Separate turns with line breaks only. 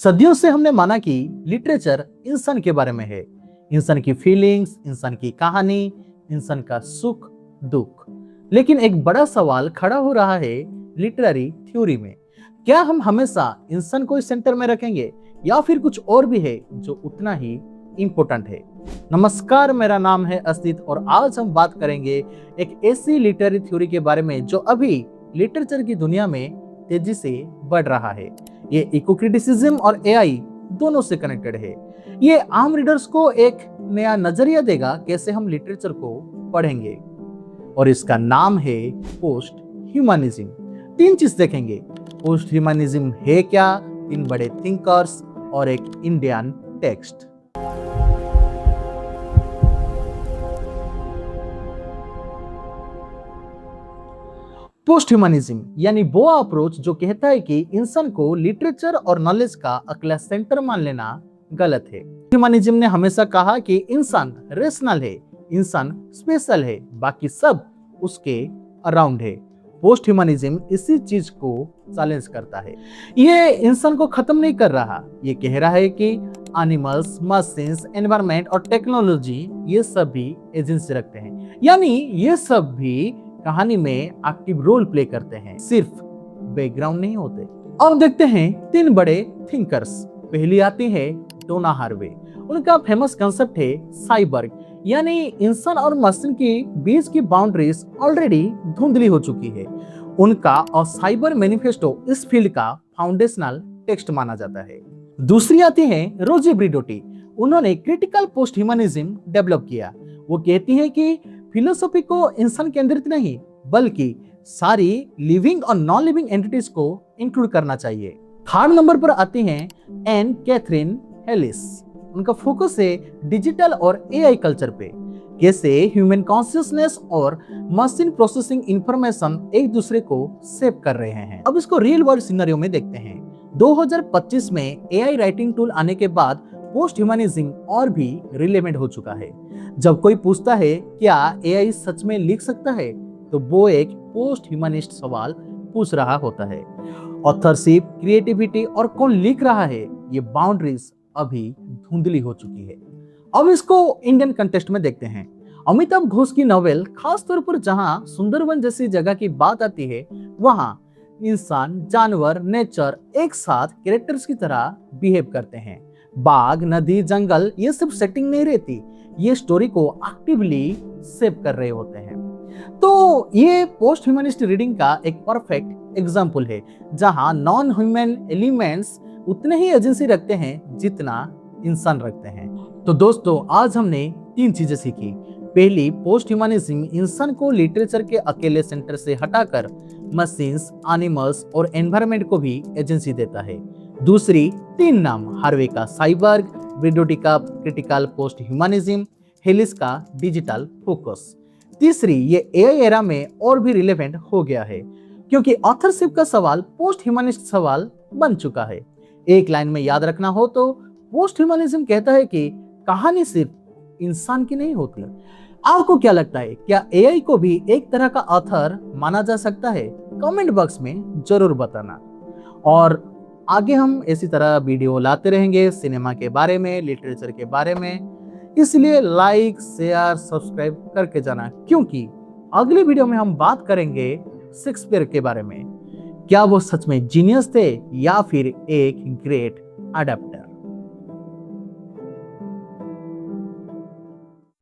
सदियों से हमने माना कि लिटरेचर इंसान के बारे में है, इंसान की फीलिंग्स, इंसान की कहानी, इंसान का सुख दुख। लेकिन एक बड़ा सवाल खड़ा हो रहा है लिटरेरी थ्योरी में। क्या हम हमेशा इंसान को सेंटर में रखेंगे या फिर कुछ और भी है जो उतना ही इंपॉर्टेंट है? नमस्कार, मेरा नाम है असित और आज हम बात करेंगे एक ऐसी लिटरेरी थ्योरी के बारे में जो अभी लिटरेचर की दुनिया में तेजी से बढ़ रहा है। ये इको क्रिटिसिज्म और एआई दोनों से कनेक्टेड है। ये आम रीडर्स को एक नया नजरिया देगा कैसे हम लिटरेचर को पढ़ेंगे, और इसका नाम है पोस्ट ह्यूमनिज्म। तीन चीज देखेंगे, पोस्ट ह्यूमनिज्म है क्या, तीन बड़े थिंकर्स और एक इंडियन टेक्स्ट। पोस्ट ह्यूमनिज्म यानी वो अप्रोच जो कहता है कि इंसान को लिटरेचर और नॉलेज का अकेला सेंटर मान लेना गलत है। ह्यूमनिज्म ने हमेशा कहा कि इंसान रेशनल है, इंसान स्पेशल है, बाकी सब उसके अराउंड है। पोस्ट ह्यूमनिज्म इसी चीज को चैलेंज करता है। ये इंसान को खत्म नहीं कर रहा, ये कह रहा है कि एनिमल्स, मशीन्स, एनवायरनमेंट और टेक्नोलॉजी ये सब भी एजेंसी रखते हैं, यानी ये सब भी कहानी में एक्टिव रोल प्ले करते हैं, सिर्फ बैकग्राउंड नहीं होते। अब देखते हैं तीन बड़े थिंकर्स। पहली आती है डोना हार्वे। उनका फेमस कंसेप्ट है साइबर्ग, यानी इंसान और मशीन के बीच की बाउंड्रीज ऑलरेडी धुंधली हो चुकी है। उनका और साइबर मैनिफेस्टो इस फील्ड का फाउंडेशनल टेक्स्ट माना जाता है। दूसरी आती है रोजी ब्रिडोटी। उन्होंने क्रिटिकल पोस्ट ह्यूमनिज्म डेवलप किया। वो कहती है कि फिलोसॉफी को इंसान केंद्रित नहीं बल्कि सारी लिविंग और नॉन लिविंग एंटिटीज को इंक्लूड करना चाहिए। थर्ड नंबर पर आती हैं एन कैथरीन हेलिस। उनका फोकस है डिजिटल और एआई कल्चर पे, कैसे ह्यूमन कॉन्शियसनेस और मशीन प्रोसेसिंग इंफॉर्मेशन एक दूसरे को सेव कर रहे हैं। अब इसको रियल वर्ल्ड सिनेरियो में देखते हैं। 2025 में एआई राइटिंग टूल आने के बाद पोस्ट ह्यूमनिज्म और भी रिलेवेंट हो चुका है। जब कोई पूछता है क्या एआई सच में लिख सकता है, तो वो एक पोस्ट ह्यूमनिस्ट सवाल पूछ रहा होता है। ऑथरशिप, क्रिएटिविटी और कौन लिख रहा है, ये बाउंड्रीज अभी धुंधली हो चुकी है। अब इसको इंडियन कंटेक्स्ट में देखते हैं। अमिताभ घोष की नॉवेल, खासतौर पर जहां सुंदरवन जैसी जगह की बात आती है, वहां इंसान, जानवर, नेचर एक साथ कैरेक्टर्स की तरह बिहेव करते हैं। बाग, नदी, जंगल ये सब सेटिंग नहीं रहती, ये स्टोरी को एक्टिवली सेव कर रहे होते हैं। तो ये पोस्ट ह्यूमनिस्ट रीडिंग का एक परफेक्ट एग्जाम्पल है, जहां नॉन ह्यूमन एलिमेंट्स उतने ही एजेंसी रखते हैं जितना इंसान रखते हैं। तो दोस्तों, आज हमने तीन चीजें सीखी। पहली, पोस्ट ह्यूमनिज्म इंसान को लिटरेचर के अकेले सेंटर से हटाकर मशीन्स, एनिमल्स और एनवायरनमेंट को भी एजेंसी देता है। दूसरी, तीन नाम, हार्वे का साइबर्ग, ब्रिडोटी का क्रिटिकल पोस्ट ह्यूमनिज्म, हेलिस का डिजिटल फोकस। तीसरी, ये एआई एरा में और भी रिलेवेंट हो गया है क्योंकि ऑथरशिप का सवाल पोस्ट ह्यूमनिस्ट सवाल बन चुका है। एक लाइन में याद रखना हो तो पोस्ट ह्यूमनिज्म कहता है कि कहानी सिर्फ इंसान की नहीं होती। आपको क्या लगता है, क्या एआई को भी एक तरह का ऑथर माना जा सकता है? कमेंट बॉक्स में जरूर बताना। और आगे हम इसी तरह वीडियो लाते रहेंगे सिनेमा के बारे में, लिटरेचर के बारे में, इसलिए लाइक, शेयर, सब्सक्राइब करके जाना, क्योंकि अगले वीडियो में हम बात करेंगे शेक्सपियर के बारे में। क्या वो सच में जीनियस थे या फिर एक ग्रेट अडप्ट?